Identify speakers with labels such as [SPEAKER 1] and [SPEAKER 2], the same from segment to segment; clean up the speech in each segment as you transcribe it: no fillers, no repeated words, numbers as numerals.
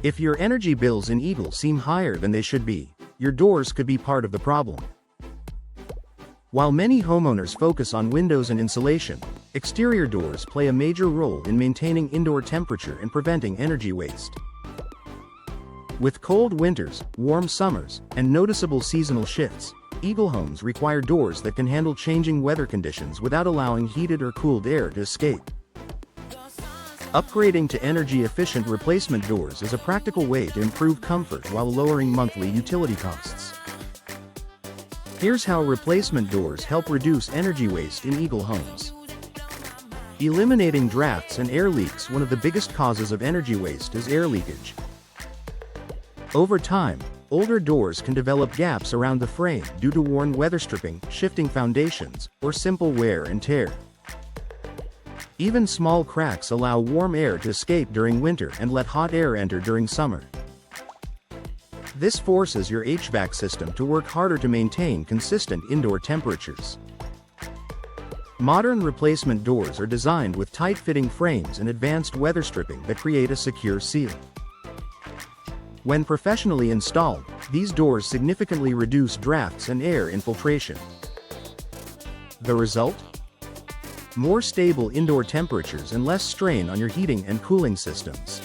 [SPEAKER 1] If your energy bills in Eagle seem higher than they should be, your doors could be part of the problem. While many homeowners focus on windows and insulation, exterior doors play a major role in maintaining indoor temperature and preventing energy waste. With cold winters, warm summers, and noticeable seasonal shifts, Eagle homes require doors that can handle changing weather conditions without allowing heated or cooled air to escape. Upgrading to energy-efficient replacement doors is a practical way to improve comfort while lowering monthly utility costs. Here's how replacement doors help reduce energy waste in Eagle homes. Eliminating drafts and air leaks. One of the biggest causes of energy waste is air leakage. Over time, older doors can develop gaps around the frame due to worn weather stripping, shifting foundations, or simple wear and tear. Even small cracks allow warm air to escape during winter and let hot air enter during summer. This forces your HVAC system to work harder to maintain consistent indoor temperatures. Modern replacement doors are designed with tight-fitting frames and advanced weather stripping that create a secure seal. When professionally installed, these doors significantly reduce drafts and air infiltration. The result? More stable indoor temperatures and less strain on your heating and cooling systems.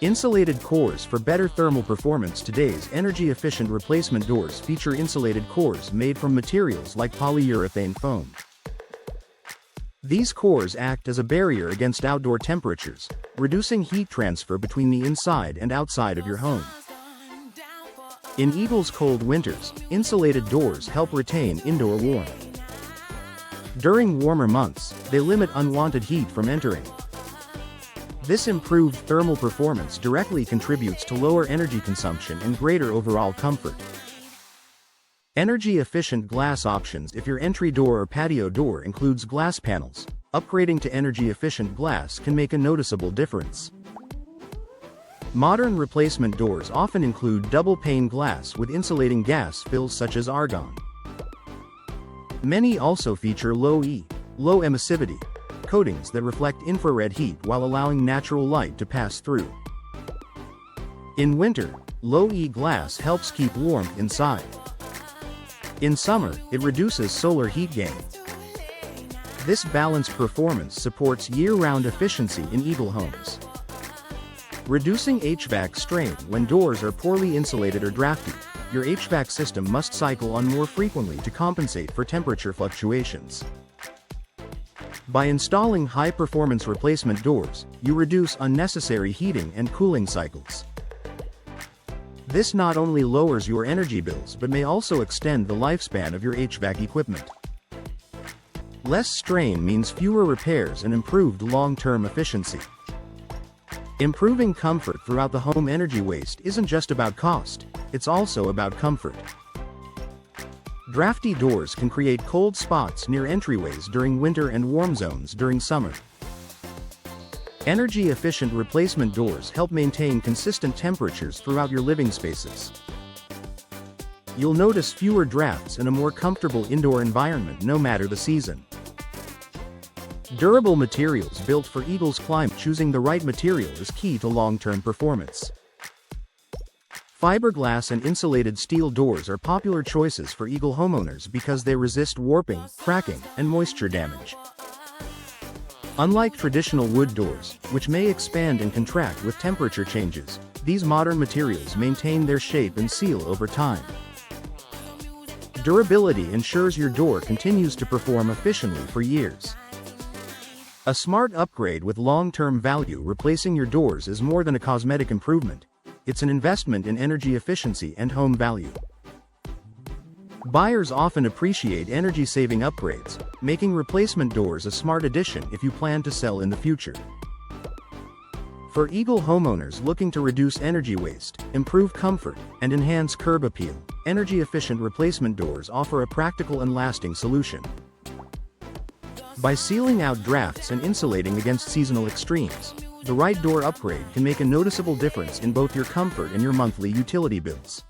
[SPEAKER 1] Insulated cores for better thermal performance. Today's energy-efficient replacement doors feature insulated cores made from materials like polyurethane foam. These cores act as a barrier against outdoor temperatures, reducing heat transfer between the inside and outside of your home. In Eagle's cold winters, insulated doors help retain indoor warmth. During warmer months, they limit unwanted heat from entering. This improved thermal performance directly contributes to lower energy consumption and greater overall comfort. Energy-efficient glass options. If your entry door or patio door includes glass panels, upgrading to energy-efficient glass can make a noticeable difference. Modern replacement doors often include double-pane glass with insulating gas fills such as argon. Many also feature low emissivity coatings that reflect infrared heat while allowing natural light to pass through. In winter, low E glass helps keep warmth inside. In summer, it reduces solar heat gain. This balanced performance supports year-round efficiency in Eagle homes. Reducing HVAC strain. When doors are poorly insulated or drafty, your HVAC system must cycle on more frequently to compensate for temperature fluctuations. By installing high-performance replacement doors, you reduce unnecessary heating and cooling cycles. This not only lowers your energy bills but may also extend the lifespan of your HVAC equipment. Less strain means fewer repairs and improved long-term efficiency. Improving comfort throughout the home. Energy waste isn't just about cost, it's also about comfort. Drafty doors can create cold spots near entryways during winter and warm zones during summer. Energy-efficient replacement doors help maintain consistent temperatures throughout your living spaces. You'll notice fewer drafts and a more comfortable indoor environment no matter the season. Durable materials built for Eagle's climate. Choosing the right material is key to long-term performance. Fiberglass and insulated steel doors are popular choices for Eagle homeowners because they resist warping, cracking, and moisture damage. Unlike traditional wood doors, which may expand and contract with temperature changes, these modern materials maintain their shape and seal over time. Durability ensures your door continues to perform efficiently for years. A smart upgrade with long-term value. Replacing your doors is more than a cosmetic improvement. It's an investment in energy efficiency and home value. Buyers often appreciate energy-saving upgrades, making replacement doors a smart addition if you plan to sell in the future. For Eagle homeowners looking to reduce energy waste, improve comfort, and enhance curb appeal, energy-efficient replacement doors offer a practical and lasting solution. By sealing out drafts and insulating against seasonal extremes, the right door upgrade can make a noticeable difference in both your comfort and your monthly utility bills.